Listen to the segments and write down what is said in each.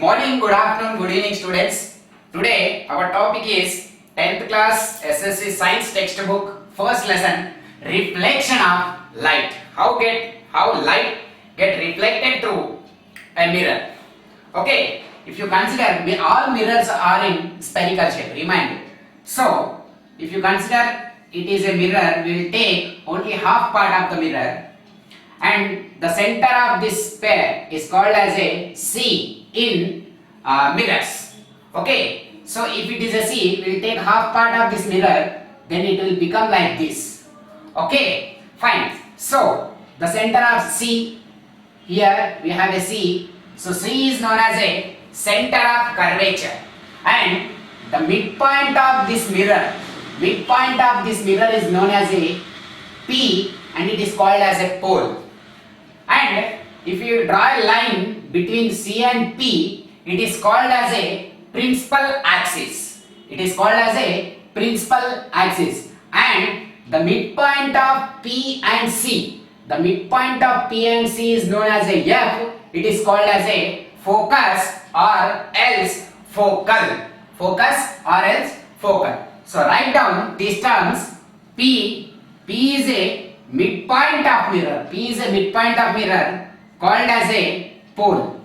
Morning, good afternoon, good evening students. Today our topic is 10th class SSC Science textbook first lesson reflection of light. How light get reflected through a mirror. Okay, if you consider all mirrors are in spherical shape, remind. So if you consider it is a mirror, we will take only half part of the mirror and the center of this sphere is called as a C in mirrors. Okay, so if it is a C, we will take half part of this mirror, then it will become like this. Okay, fine. So the center of C, here we have a C, so C is known as a center of curvature, and the midpoint of this mirror is known as a P, and it is called as a pole. And if you draw a line between C and P, it is called as a principal axis. And the midpoint of P and C is known as a F. It is called as a focus or else focal. So write down these terms. P is a midpoint of mirror called as a pole.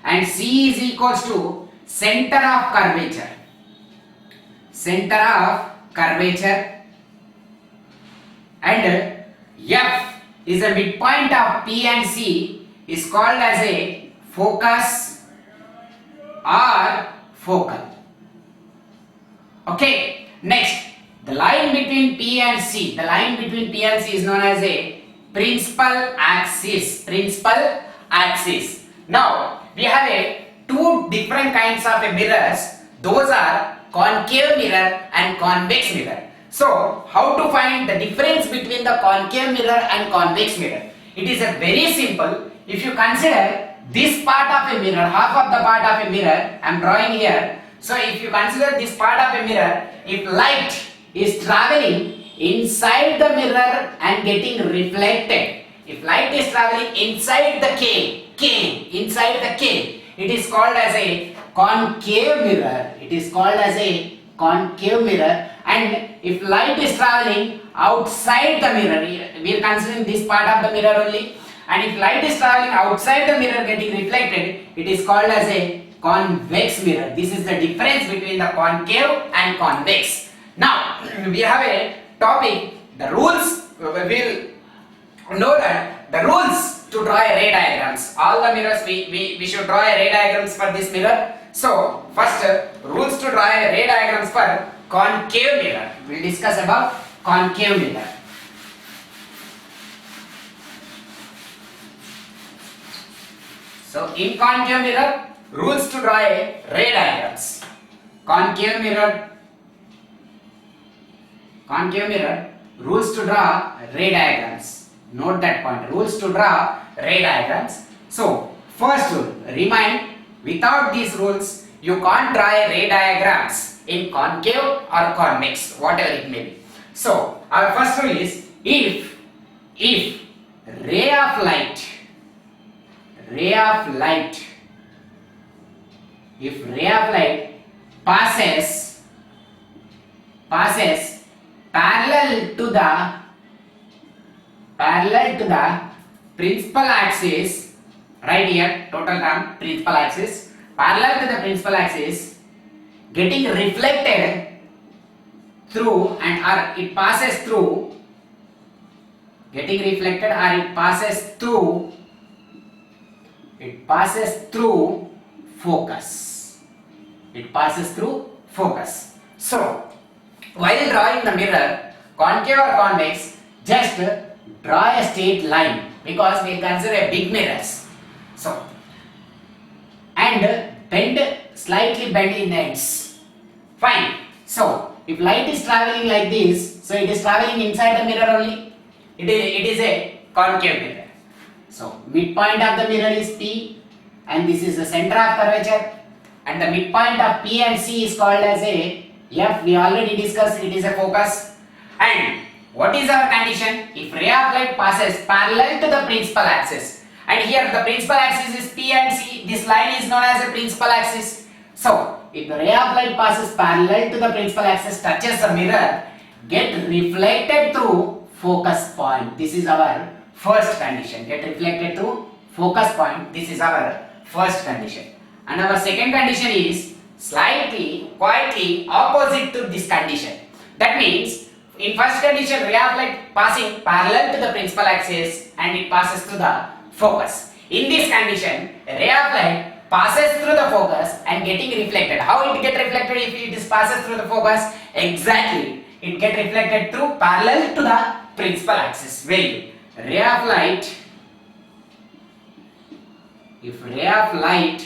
And C is equals to center of curvature. And F is a midpoint of P and C is called as a focus or focal. Okay, next, the line between P and C is known as a principal axis. Now we have two different kinds of mirrors. Those are concave mirror and convex mirror. So how to find the difference between the concave mirror and convex mirror? It is a very simple. If you consider this part of a mirror, half of the part of a mirror, I am drawing here. So if you consider this part of a mirror, if light is traveling inside the mirror and getting reflected, if light is traveling inside the cave, it is called as a concave mirror. And if light is traveling outside the mirror, we are considering this part of the mirror only, and if light is traveling outside the mirror getting reflected, it is called as a convex mirror. This is the difference between the concave and convex. Now we have a topic, the rules. We will know that the rules to draw a ray diagrams. All the mirrors we should draw a ray diagrams for this mirror. So first, rules to draw a ray diagrams for concave mirror. We will discuss about concave mirror. So in concave mirror, rules to draw a ray diagrams. Concave mirror, rules to draw ray diagrams. Note that point, rules to draw ray diagrams. So first rule, remind, without these rules you can't draw a ray diagrams in concave or convex, whatever it may be. So our first rule is, if ray of light passes parallel to the principal axis, right here, total term, principal axis, parallel to the principal axis, getting reflected through it passes through focus. So while drawing the mirror, concave or convex, just draw a straight line, because we consider a big mirrors. So and slightly bend in the ends. Fine. So if light is traveling like this, so it is traveling inside the mirror only. It is a concave mirror. So midpoint of the mirror is P, and this is the center of curvature, and the midpoint of P and C is called as a F. We already discussed, it is a focus. And what is our condition? If ray of light passes parallel to the principal axis and here the principal axis is P and C. This line is known as a principal axis. So if the ray of light passes parallel to the principal axis, touches the mirror, get reflected through focus point. This is our first condition. Get reflected through focus point. This is our first condition. And our second condition is quietly opposite to this condition. That means in first condition, ray of light passing parallel to the principal axis and it passes through the focus. In this condition, ray of light passes through the focus and getting reflected. How it get reflected if it is passes through the focus? Exactly, it get reflected through parallel to the principal axis. Very good. Ray of light, if ray of light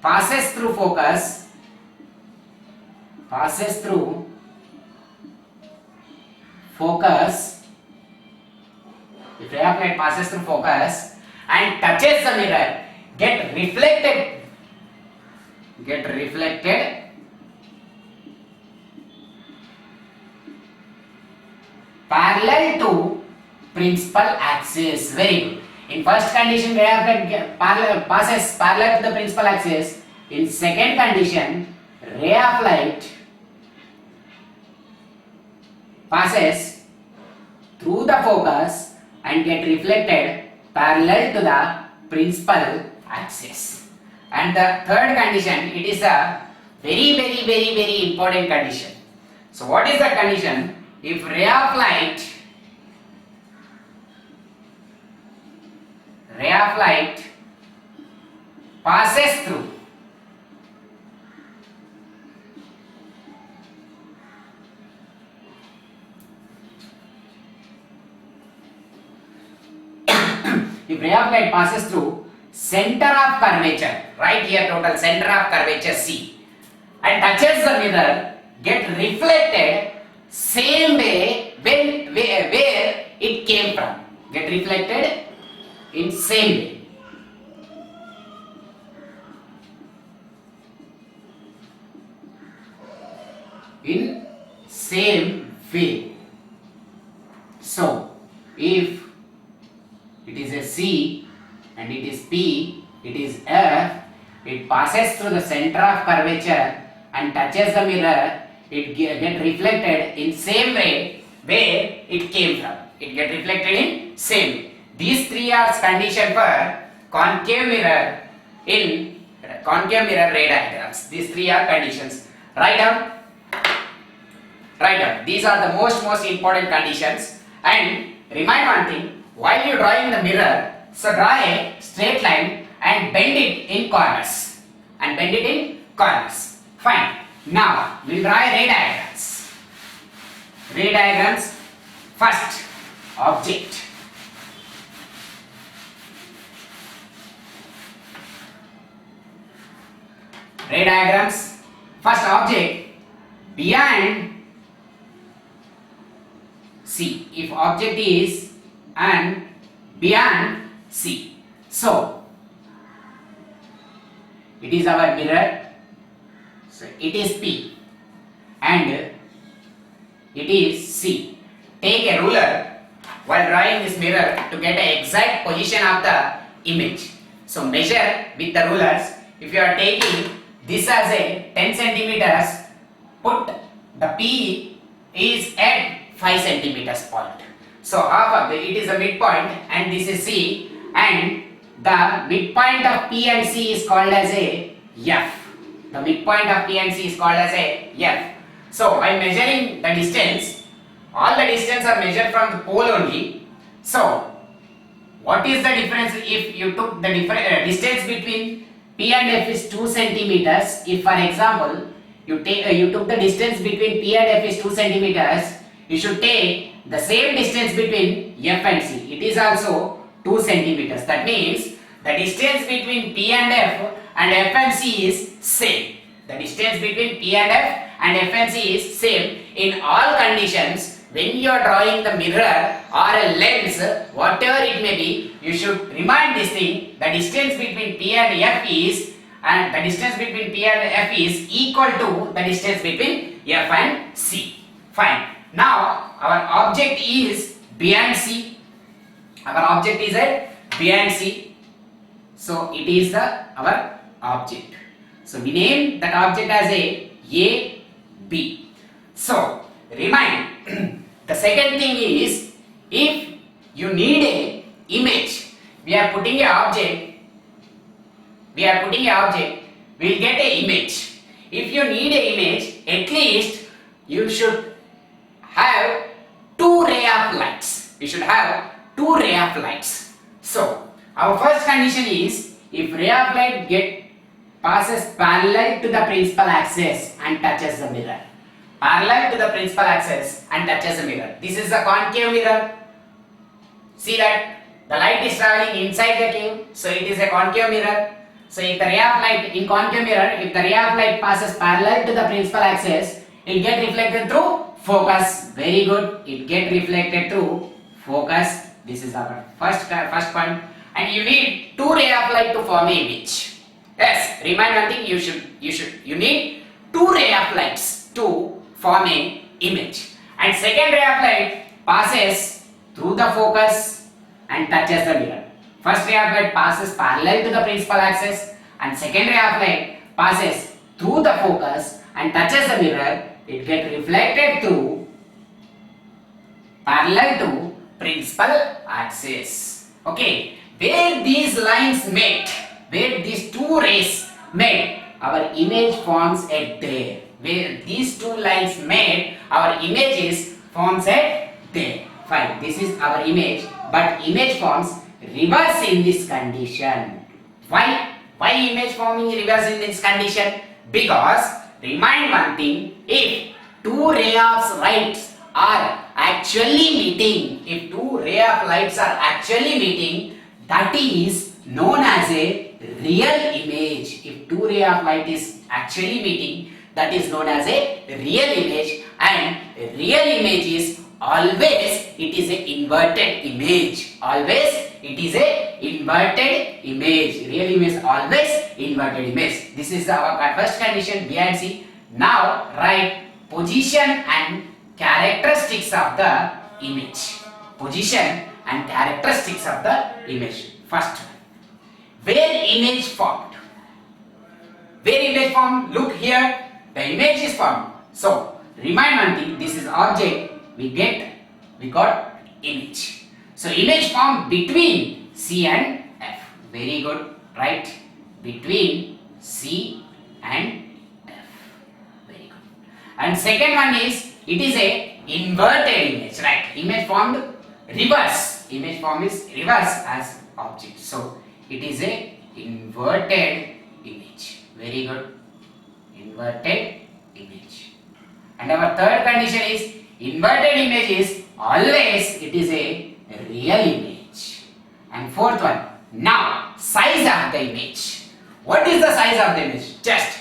passes through focus, if ray of light passes through focus and touches the mirror, get reflected parallel to principal axis. Very good. In first condition, ray of light passes parallel to the principal axis. In second condition, ray of light passes through the focus and get reflected parallel to the principal axis. And the third condition, it is a very important condition. So what is the condition? If ray of light passes through if ray of light passes through center of curvature, right here total center of curvature C, and touches the mirror, get reflected same way where it came from. Get reflected in same way. In same way. So if it is a C and it is P, it is F, it passes through the center of curvature and touches the mirror, it get reflected in same way where it came from. It get reflected in same way. These three are condition for concave mirror in concave mirror ray diagrams. These three are conditions. Write down. These are the most important conditions. And remind one thing, while you drawing the mirror, so draw a straight line and bend it in corners. Fine. Now we'll draw ray diagrams. Ray diagrams. First, object. Ray diagrams. First object beyond C. If object is and beyond C. So it is our mirror. So it is P and it is C. Take a ruler while drawing this mirror to get an exact position of the image. So measure with the rulers. If you are taking this as a 10 centimeters, put the P is at 5 centimeters point. So half of it is the midpoint and this is C, and the midpoint of P and C is called as a F. The midpoint of P and C is called as a F. So by measuring the distance, all the distance are measured from the pole only. So what is the difference if you took the distance between P and F is 2 centimeters. If for example you took the distance between P and F is 2 centimeters, you should take the same distance between F and C. It is also 2 centimeters. That means the distance between P and F and C is same. The distance between P and F and C is same in all conditions. When you are drawing the mirror or a lens, whatever it may be, you should remind this thing. The distance between P and F is equal to the distance between F and C. Fine. Now our object is beyond C. Our object is at B and C. So it is our object. So we name that object as A, B. So remind the second thing is, if you need a image, we are putting a object, we'll get a image. If you need a image, at least you should have two ray of lights. So our first condition is, if ray of light passes parallel to the principal axis and touches the mirror. This is a concave mirror. See that the light is traveling inside the cave, so it is a concave mirror. So if the ray of light in concave mirror, if the ray of light passes parallel to the principal axis, it get reflected through focus. Very good. It get reflected through focus. This is our first point. And you need two ray of light to form an image. Yes. Remind one thing. You need two ray of lights to form an image. And second ray of light passes through the focus and touches the mirror. First ray of light passes parallel to the principal axis, and second ray of light passes through the focus and touches the mirror. It gets reflected through parallel to principal axis. Okay, where these lines meet, where these two rays meet, our image forms at there. Where these two lines meet, our image forms at there. Fine, this is our image, but image forms reverse in this condition. Why image forming reverse in this condition? Because remind one thing, if two ray of lights are actually meeting, that is known as a real image. If two ray of light is actually meeting, that is known as a real image, and a real image is always it is a inverted image. Real image always inverted image. This is our first condition, B and C. Now write position and characteristics of the image. First, where image formed? Look here, the image is formed. So remind one thing, this is object, we got image. So image formed between C and F. Very good, right? Between C and F. Very good. And second one is, it is a inverted image, right? Image formed reverse. Image form is reverse as object. So it is a inverted image. Very good. Inverted image. And our third condition is, inverted image is always it is a real image. And fourth one, now size of the image. What is the size of the image? Just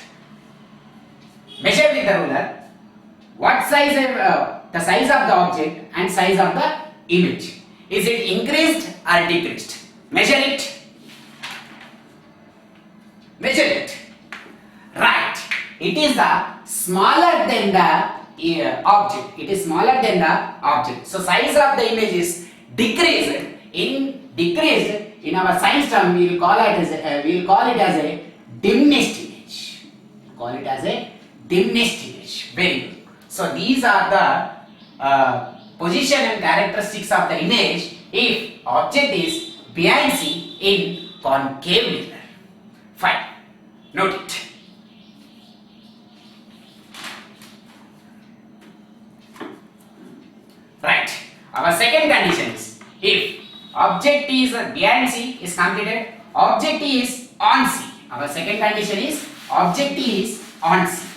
measure with the ruler. What size the size of the object and size of the image? Is it increased or decreased? Measure it. Right. It is the smaller than the object. So size of the image is decreased. In our science term, we will call it as a diminished image. Very good. So these are the position and characteristics of the image if object is B and C in concave mirror. Fine. Note it. Right. Our second condition is, if object is B and C is completed, object is on C. Our second condition is object is on C.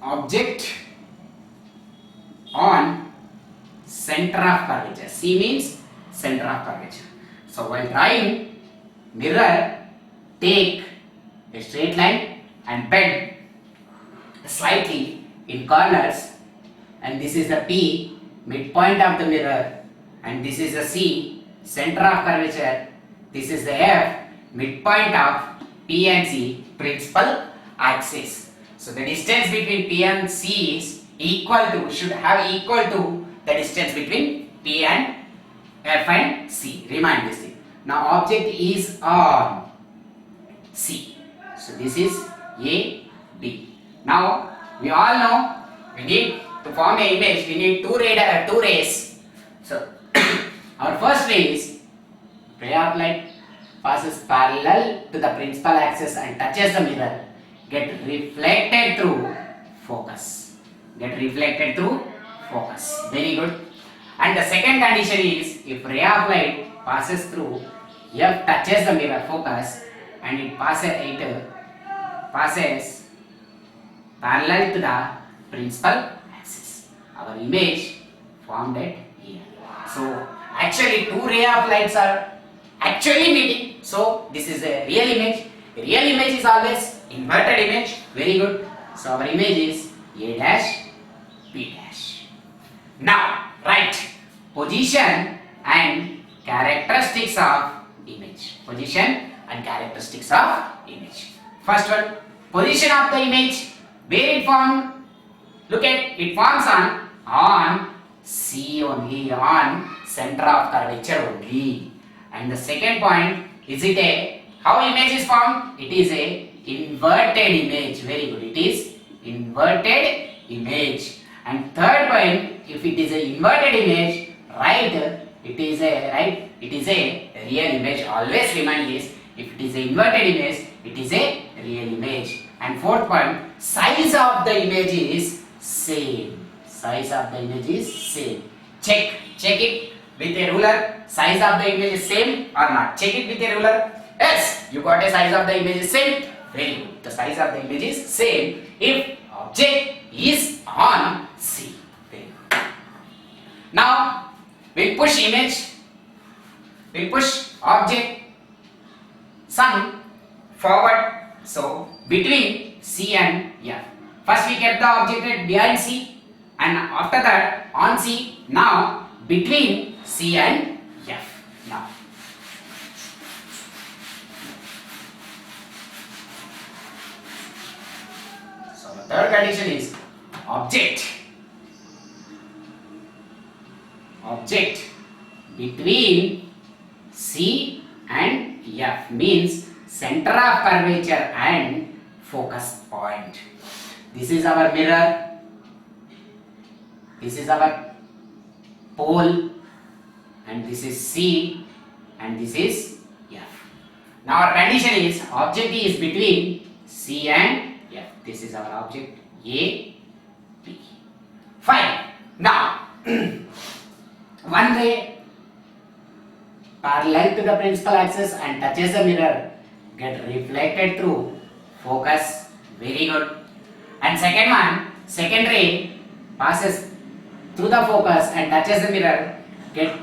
Object on center of curvature. C means center of curvature. So while drawing mirror, take a straight line and bend slightly in corners, and this is the P, midpoint of the mirror, and this is the C, center of curvature. This is the F, midpoint of P and C, principal axis. So the distance between P and C is equal to, should have equal to the distance between P and F and C. Remind this thing. Now object is on C. So this is A, B. Now we all know we need to form an image, we need two rays. So our first ray is ray of light passes parallel to the principal axis and touches the mirror, get reflected through focus. Get reflected through focus. Very good. And the second condition is if ray of light passes through F, touches the mirror focus, and it passes parallel to the principal axis. Our image formed at here. So actually two ray of lights are actually meeting. So this is a real image. A real image is always inverted image. Very good. So our image is A dash B dash. Now write position and characteristics of image. Position and characteristics of image. First one, position of the image. Where it formed? Look at it forms on C only, on center of curvature only. And the second point, is it a, how image is formed? It is a inverted image. Very good. It is inverted image. And third point, if it is a inverted image, it is a real image. Always remind this. If it is a inverted image, it is a real image. And fourth point, size of the image is same. Size of the image is same. Check it with a ruler. Size of the image is same or not? Check it with a ruler. Yes, you got a size of the image is same. Very good. The size of the image is same if object is on C. Very good. Now we'll push image. We'll push object some forward. So between C and F. First we kept the object at behind C, and after that on C. Now between C and F. Now so the third condition is object between C and F means center of curvature and focus point. This is our mirror, this is our pole, and this is C, and this is F. Now our condition is object is between C and F. This is our object A, B. Fine. Now one ray parallel to the principal axis and touches the mirror, get reflected through focus. Very good. And second one, second ray passes through the focus and touches the mirror, get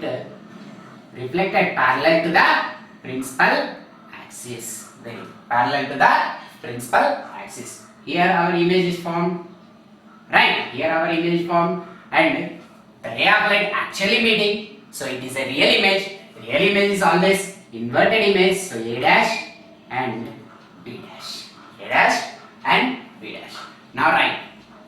reflected parallel to the principal axis. Very good. Parallel to the principal axis. Here our image is formed. Right? Here our image is formed, and the ray of light actually meeting. So it is a real image. Real image is always inverted image. So A dash and B dash. A dash and B dash. Now write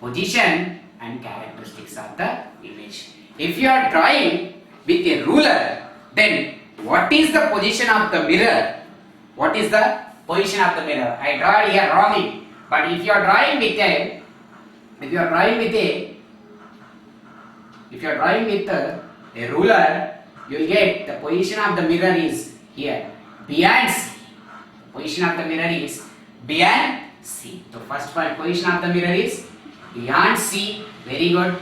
position and characteristics of the image. If you are drawing with a ruler, then what is the position of the mirror? What is the position of the mirror? I draw it here wrongly. But if you are drawing with a ruler, you will get the position of the mirror is here, beyond C. Position of the mirror is beyond C. So first point, position of the mirror is beyond C. Very good.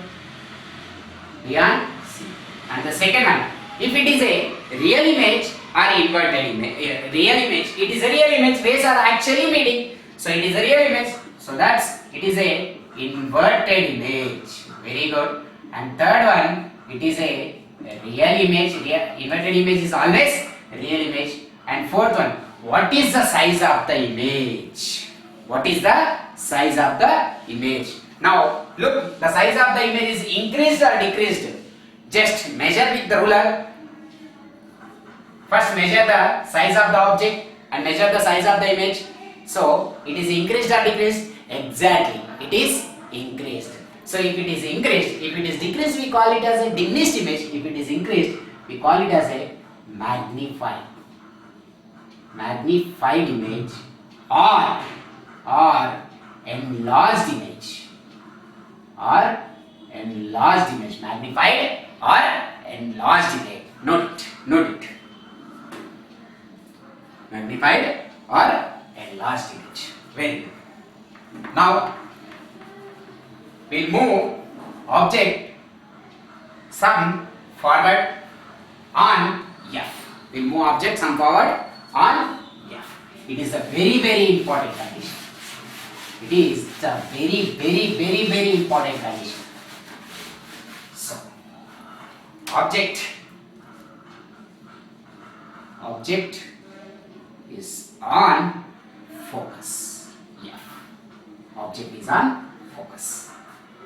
Beyond C. And the second one, if it is a real image or inverted image, real image, it is a real image. Rays are actually meeting. So it is a real image. So it is a inverted image. Very good. And third one, it is a real image. Inverted image is always real image. And fourth one, what is the size of the image? What is the size of the image? Now look, the size of the image is increased or decreased. Just measure with the ruler. First measure the size of the object and measure the size of the image. So it is increased or decreased. Exactly, it is increased. So if it is increased, if it is decreased, we call it as a diminished image. If it is increased, we call it as a magnified image, or enlarged image, magnified or enlarged image. Note it. Magnified or enlarged image. Very good. Now we'll move object sum forward on F. We'll move object sum forward on F. It is a very important condition. It is a very important condition. So object is on focus. F. Object is on focus.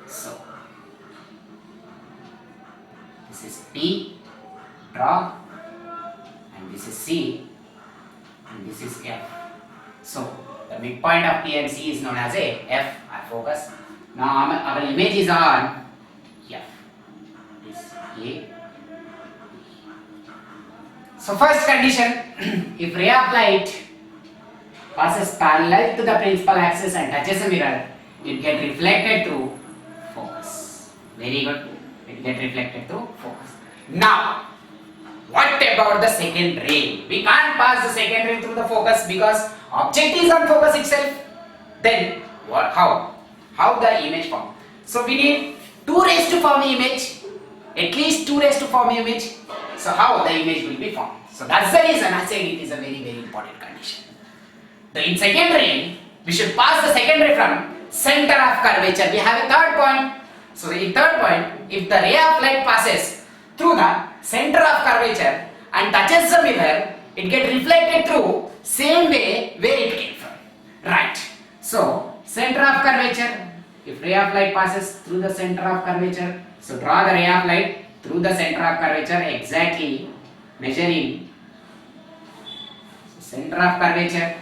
So this is P, draw, and this is C, and this is F. So the midpoint of P and C is known as a F, our focus. Now our image is on F. This A. So first condition, if ray of light passes parallel to the principal axis and touches a mirror, it gets reflected through focus. Very good. It gets reflected through focus. Now, what about the second ray? We can't pass the second ray through the focus because object is on focus itself. Then what? How the image form? So we need two rays to form image. At least two rays to form image. So how the image will be formed? So that's the reason I said it is a very important condition. In second ray, we should pass the second ray from center of curvature. We have a third point. So in third point, if the ray of light passes through the center of curvature and touches the mirror, it gets reflected through same way where it came from. Right. So center of curvature, if ray of light passes through the center of curvature, so draw the ray of light through the center of curvature, exactly measuring center of curvature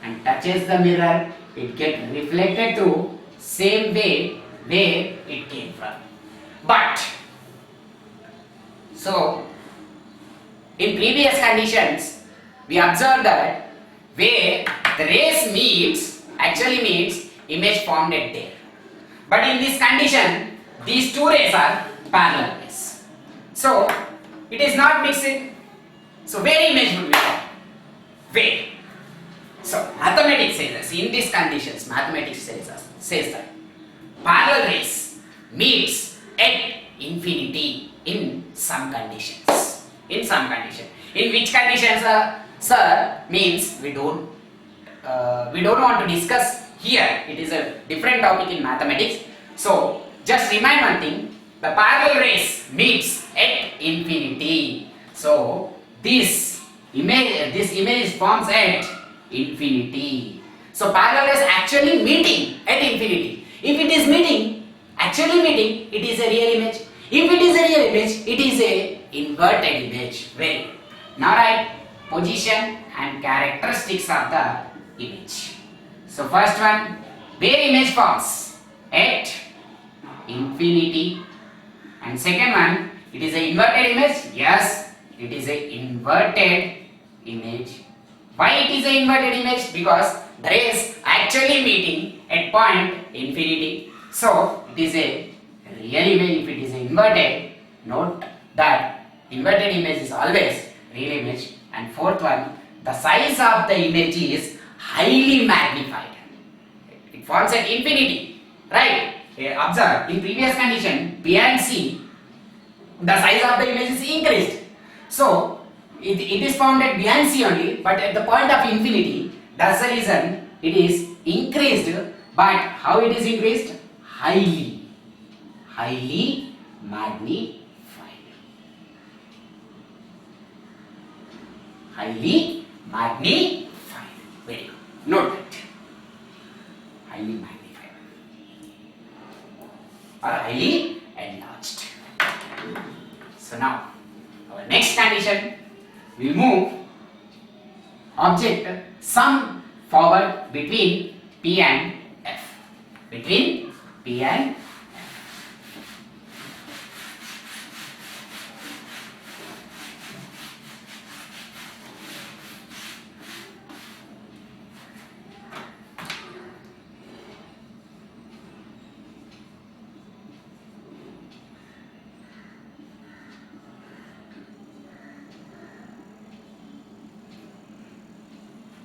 and touches the mirror, it gets reflected through same way where it came from. But so in previous conditions we observed that where the rays meets actually means image formed at there. But in this condition these two rays are parallel rays. So it is not mixing. So where image will be formed? Where? So mathematics says us, in these conditions mathematics says that parallel rays meets at infinity in some conditions. In some condition. In which conditions, sir? Means we don't want to discuss here. It is a different topic in mathematics. So just remind one thing: the parallel rays meets at infinity. So this image forms at infinity. So parallel rays actually meeting at infinity. If it is actually meeting, it is a real image. If it is a real image, it is a inverted image. Well, now write position and characteristics of the image. So first one, where image forms? At infinity. And second one, it is an inverted image? Yes, it is an inverted image. Why it is an inverted image? Because the rays actually meeting at point infinity. So it is a real image. If it is inverted, note that inverted image is always real image. And fourth one, the size of the image is highly magnified. It forms at infinity, right? Observe, in previous condition B and C, the size of the image is increased. So it is formed at B and C only, but at the point of infinity, that's the reason it is increased. But how it is increased? Highly magnified. Highly magnified. Very good. Note that. Highly magnified or highly enlarged. So now our next condition, we move object sum forward between P and F. between P and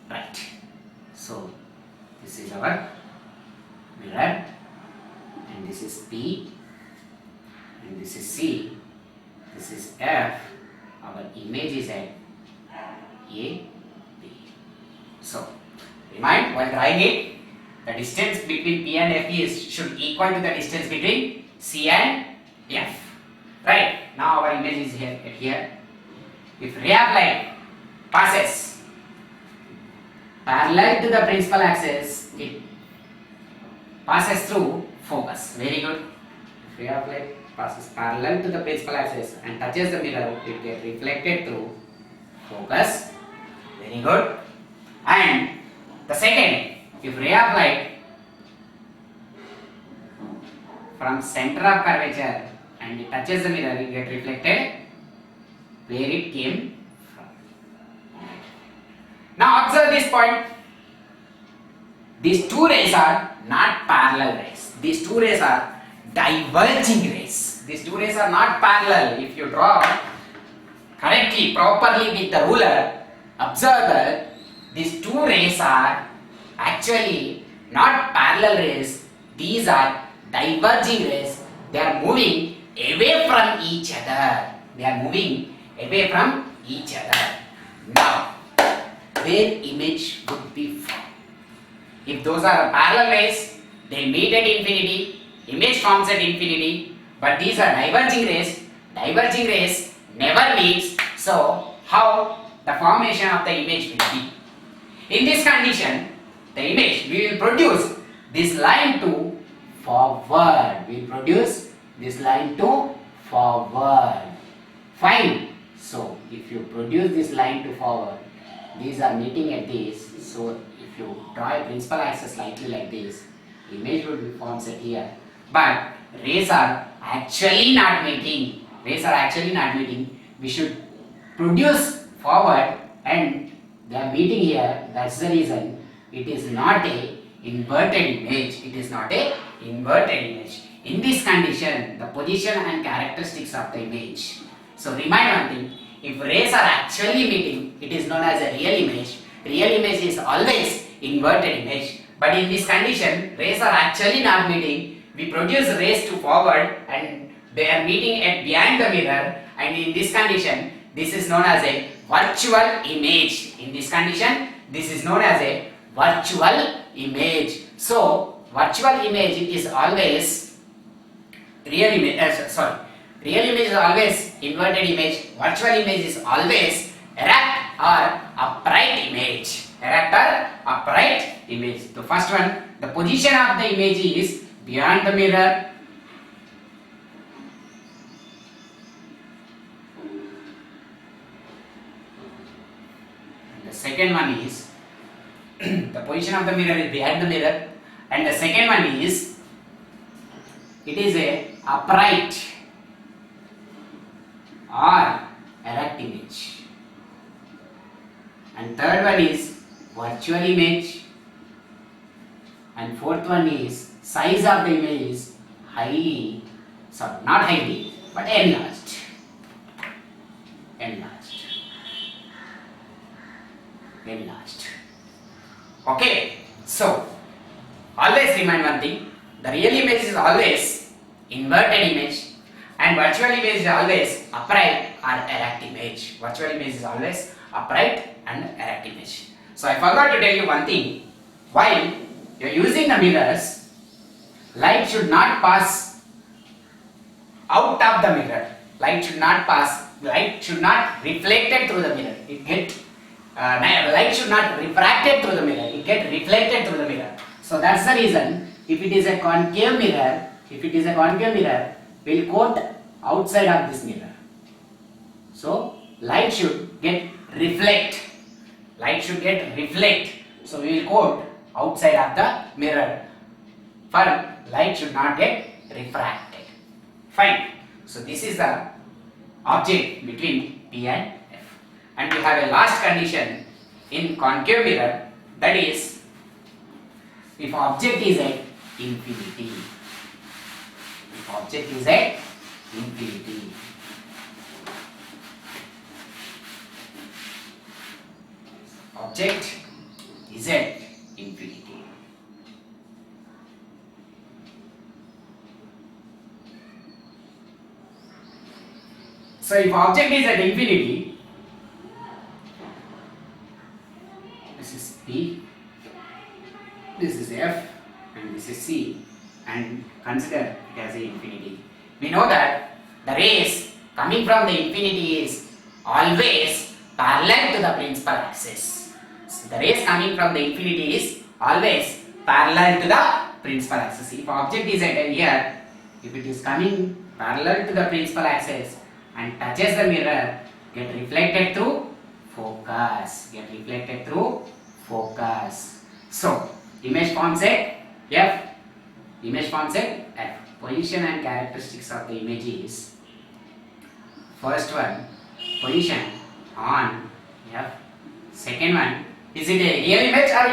right. So this is our mirror, and this is P, and this is C, this is F. Our image is at A, B. So remind, while drawing it, the distance between P and F should equal to the distance between C and F. Right. Now our image is here. If ray of light passes parallel to the principal axis, it passes through focus. Very good. If ray of light passes parallel to the principal axis and touches the mirror, it gets reflected through focus. Very good. And the second, if ray of light from center of curvature and it touches the mirror, it gets reflected where it came from. Now observe this point. These two rays are not parallel rays. These two rays are diverging rays. These two rays are not parallel. If you draw correctly, properly with the ruler, observe that these two rays are actually not parallel rays. These are diverging rays. They are moving away from each other. They are moving away from each other. Now, where image would be formed? If those are parallel rays, they meet at infinity, image forms at infinity, but these are diverging rays. Diverging rays never meets, so how the formation of the image will be? In this condition, the image, we will produce this line to forward. We will produce this line to forward. Fine. So, if you produce this line to forward, these are meeting at this. So, if you draw a principal axis slightly like this, image would be formed at here. But rays are actually not meeting. Rays are actually not meeting. We should produce forward and they are meeting here. That's the reason it is not a inverted image. It is not a inverted image. In this condition, the position and characteristics of the image. So remind one thing, if rays are actually meeting, it is known as a real image. Real image is always inverted image. But in this condition, rays are actually not meeting. We produce rays to forward and they are meeting at behind the mirror, and in this condition, this is known as a virtual image. In this condition, this is known as a virtual image. So, virtual image is always real image, real image is always inverted image, virtual image is always erect or upright image. Erect or upright image. The first one, the position of the image is beyond the mirror. The second one is the position of the mirror is behind the mirror, and the second one is it is a upright or erect image, and third one is virtual image, and fourth one is size of the image is not highly but enlarged. Okay, so always remind one thing, the real image is always inverted image and virtual image is always upright or erect image. Virtual image is always upright and erect image. So I forgot to tell you one thing, while you are using the mirrors, light should not pass out of the mirror. Light should not reflected through the mirror. Light should not refracted through the mirror. It get reflected through the mirror. So that's the reason, if it is a concave mirror, we'll quote outside of this mirror. So light should get reflect. So we will quote outside of the mirror. for light should not get refracted. Fine. So this is the object between P and F. And we have a last condition in concave mirror, that is if object is at infinity. If object is at infinity. Object is at infinity. So if object is at infinity, this is P, this is F, and this is C, and consider it as a infinity. We know that the rays coming from the infinity is always parallel to the principal axis. So the rays coming from the infinity is always parallel to the principal axis. If object is at here, if it is coming parallel to the principal axis and touches the mirror, get reflected through focus. Get reflected through focus. So image forms at F. Image forms at F. Position and characteristics of the image is, first one, position on F. Second one, is it a real image or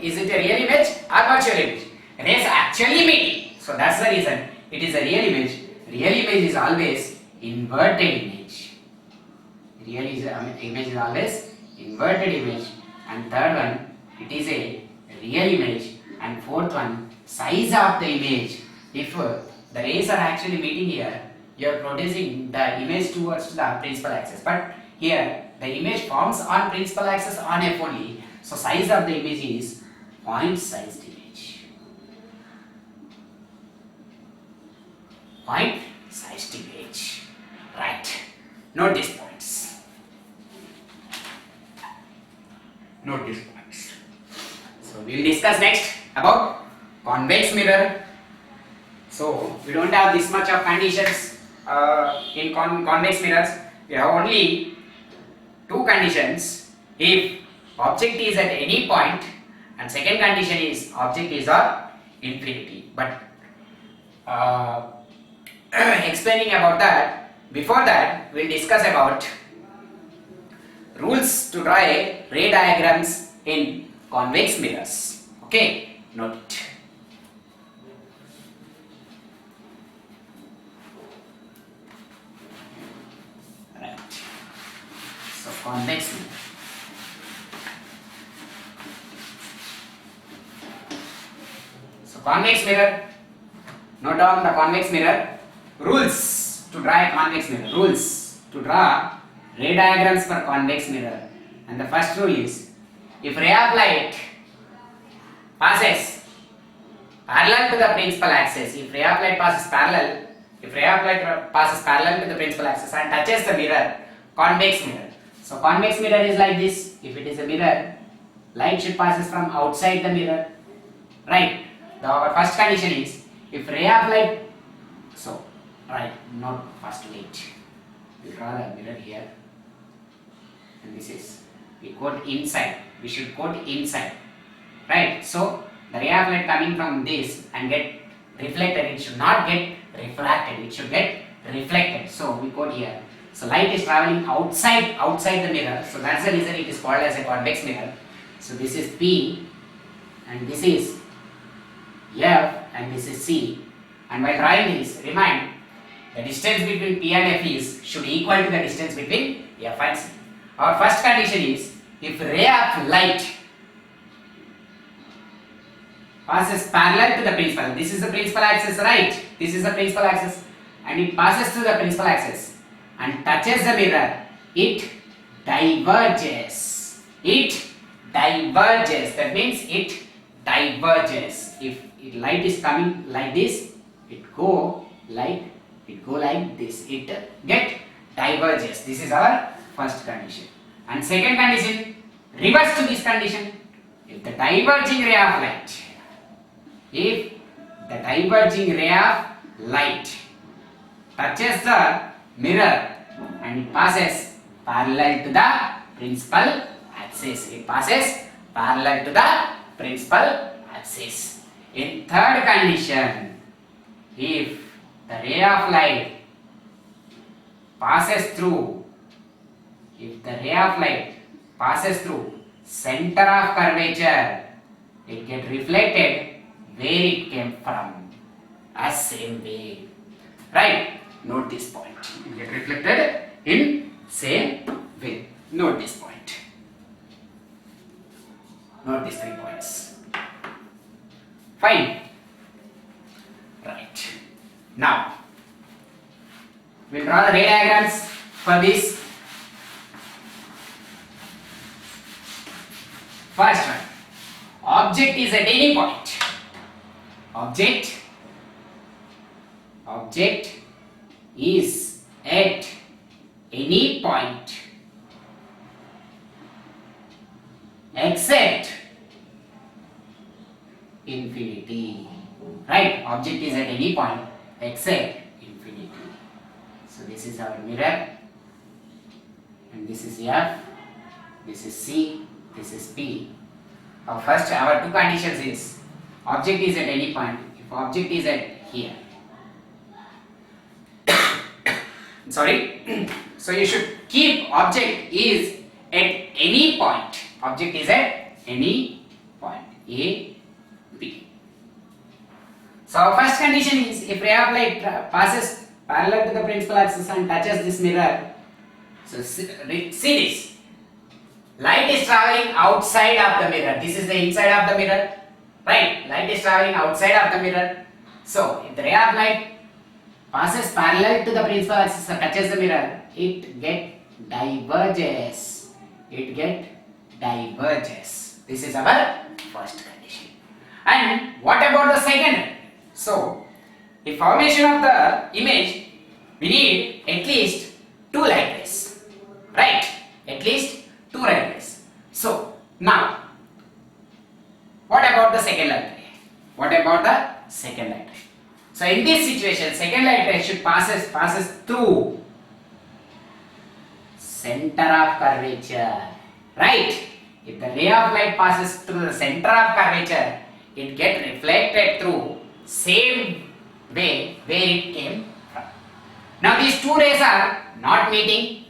is it a real image or virtual image? Rays actually meeting. So that's the reason it is a real image. Real image is always inverted image. Real image is always inverted image. And third one, it is a real image. And fourth one, size of the image. If the rays are actually meeting here, you are producing the image towards the principal axis. But here, the image forms on principal axis on F only. So size of the image is point sized image. Point sized image. Right. Note these points. Note these points. So we will discuss next about convex mirror. So we don't have this much of conditions in convex mirrors. We have only two conditions. If object is at any point, and second condition is object is at infinity. But explaining about that, before that we will discuss about rules to draw ray diagrams in convex mirrors. Okay, note it. Right. So convex mirror. So convex mirror. Note down the convex mirror. Rules to draw a convex mirror. Rules to draw ray diagrams for convex mirror. And the first rule is, if ray of light passes parallel to the principal axis, if ray of light passes parallel to the principal axis and touches the mirror, convex mirror. So convex mirror is like this. If it is a mirror, light should passes from outside the mirror, right? Our first condition is, if ray of light, so right, not first wait. We draw the mirror here, and this is, we quote inside. We should quote inside, right? So the ray of light coming from this and get reflected, it should not get refracted, it should get reflected. So we quote here. So light is traveling outside the mirror. So that's the reason it is called as a convex mirror. So this is P, and this is F, and this is C. And while drawing this, remind the distance between P and F is should equal to the distance between F and C. Our first condition is, if ray of light passes parallel to the principal, this is the principal axis, right? This is the principal axis, and it passes through the principal axis and touches the mirror, it diverges. It diverges. That means it diverges. If light is coming like this, it go like this. It get diverges. This is our first condition. And second condition, reverse to this condition. If the diverging ray of light touches the mirror and it passes parallel to the principal axis. It passes parallel to the principal axis. In third condition, if the ray of light passes through, if the ray of light passes through center of curvature, it get reflected where it came from, as same way. Right? Note this point. It get reflected in same way. Note this point. Note these 3 points. Fine. Right. Now, we'll draw the ray diagrams for this. First one. Object is at any point. Object is at any point except infinity. Right? Object is at any point except infinity. So this is our mirror, and this is F, this is C, this is P. First, our two conditions is object is at any point. If object is at here, sorry, so you should keep object is at any point. Object is at any point A, B. So our first condition is if ray of light passes parallel to the principal axis and touches this mirror. So see this. Light is traveling outside of the mirror. This is the inside of the mirror. Right? Light is traveling outside of the mirror. So if the ray of light passes parallel to the principal axis and touches the mirror, it diverges. It diverges. This is our first condition. And what about the second? So, in formation of the image, we need at least 2 light rays. Right? At least 2 light rays. So, now, what about the second light ray? What about the second light ray? So, in this situation, second light ray should passes through center of curvature. Right? If the ray of light passes through the center of curvature, it gets reflected through same way where it came from. Now these 2 rays are not meeting.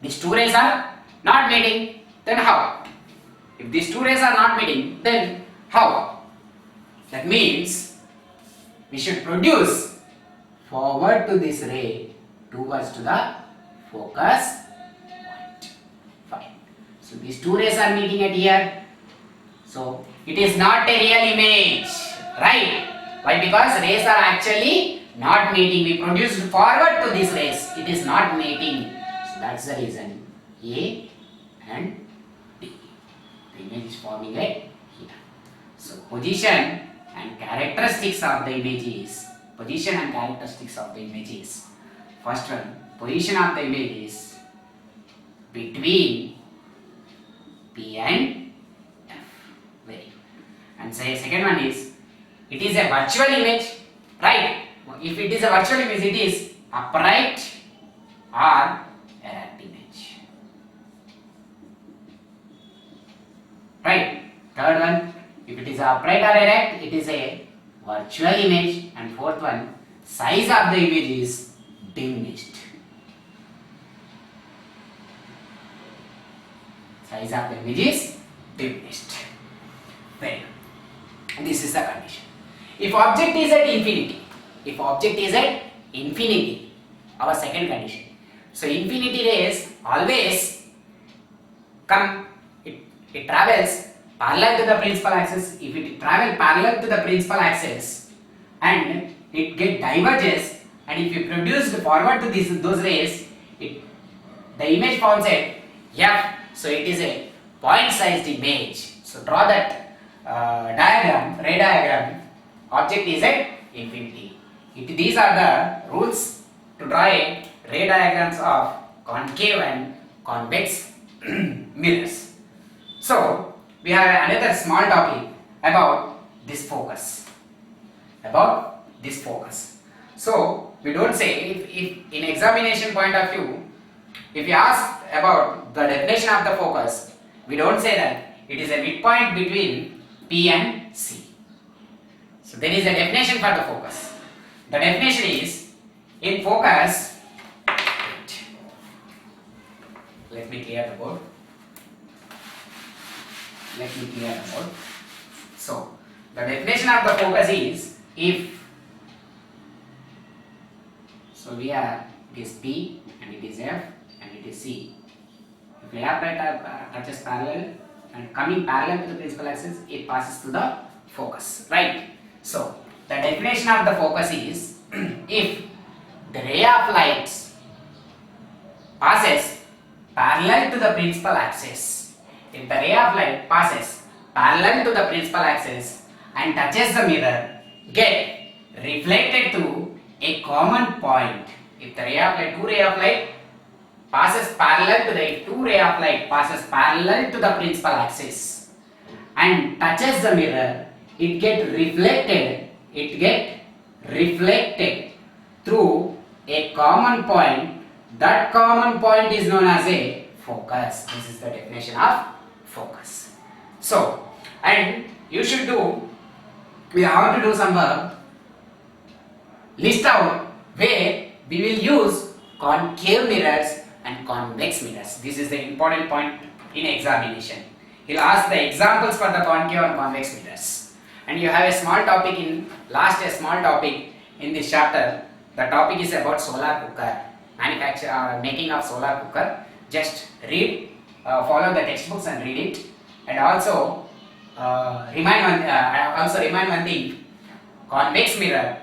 These 2 rays are not meeting. Then how? If these 2 rays are not meeting, then how? That means we should produce forward to this ray towards to the focus point. Fine. So these 2 rays are meeting at here. So it is not a real image. Right? Why? Because rays are actually not meeting. We produced forward to these rays. It is not meeting. So that's the reason. A and D. The image is forming right here. So position and characteristics of the image is first one, position of the image is between P and F. Very good. And say second one is it is a virtual image, right? If it is a virtual image, it is upright or erect image. Right? Third one, if it is upright or erect, it is a virtual image. And fourth one, size of the image is diminished. Size of the image is diminished. Very good. This is the condition. If object is at infinity, our second condition. So infinity rays always come, it travels parallel to the principal axis. If it travels parallel to the principal axis and it get diverges, and if you produce forward to those rays, the image forms at F. So it is a point-sized image. So draw that ray diagram. Object is at infinity. These are the rules to draw a ray diagrams of concave and convex mirrors. So we have another small topic about this focus. So we don't say, if in examination point of view, if you ask about the definition of the focus, we don't say that it is a midpoint between P and C. So there is a definition for the focus. The definition is, in focus, let me clear the board. So the definition of the focus is, if, so we have it is P and it is F and it is C. If left right touches parallel and coming parallel to the principal axis, it passes to the focus, right? So the definition of the focus is, if the ray of light passes parallel to the principal axis, if the ray of light passes parallel to the principal axis and touches the mirror, get reflected to a common point. If the ray of light, two ray of light passes parallel to the, two ray of light passes parallel to the principal axis and touches the mirror, it get reflected through a common point. That common point is known as a focus. This is the definition of focus. So, and you should do, we have to do some work, list out where we will use concave mirrors and convex mirrors. This is the important point in examination. He'll ask the examples for the concave and convex mirrors. And you have a small topic in, a small topic in this chapter. The topic is about solar cooker, making of solar cooker. Just read, follow the textbooks and read it. And also remind one thing, convex mirror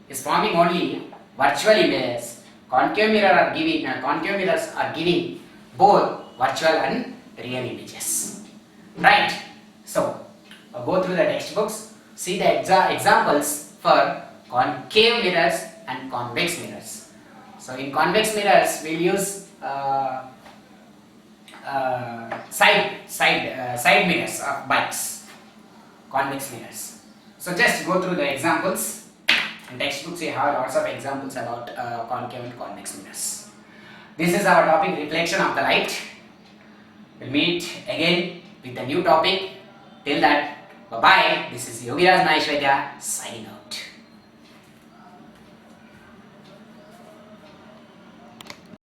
is forming only virtual images. Concave mirrors are giving both virtual and real images, right? So go through the textbooks, see the examples for concave mirrors and convex mirrors. So in convex mirrors we'll use side mirrors of bikes, convex mirrors. So just go through the examples. In textbooks you have lots of examples about concave and convex mirrors. This is our topic, reflection of the light. We'll meet again with a new topic. Till that, bye bye. This is Yogiraj Maheshwarya signing out.